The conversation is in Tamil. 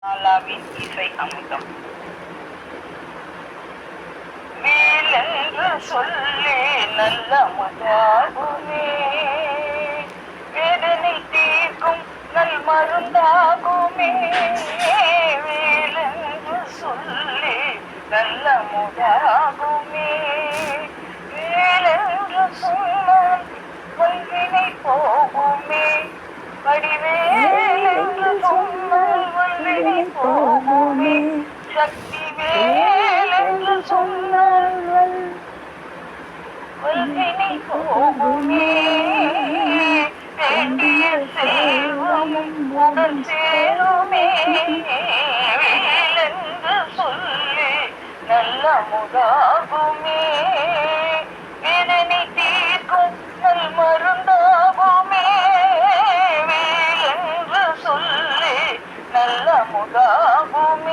லாலாவின் இசை அமுதம். வேலென்று சொல்லே நல்ல முதாகுமே, வேதனை தீர்க்கும் நல் மருந்தாகுமே. வேலென்று சொல்லே நல்ல முதாகுமே, வேலென்று சொன்னால் வல்வினை போகுமே. வடிவேலென்று சொன்னால் வல்வினை போகுமே. சக்தி வேலென்று சொன்னால் வல்வினை போகுமே. வேண்டிய செல்வமும் உடன் சேருமே. வேலென்று சொல்லி நல்ல முதாகுமே, வேதனை தீர்க்கும் நல் மருந்தாகுமே. வேலென்று சொல்லி நல்ல முதாகுமே.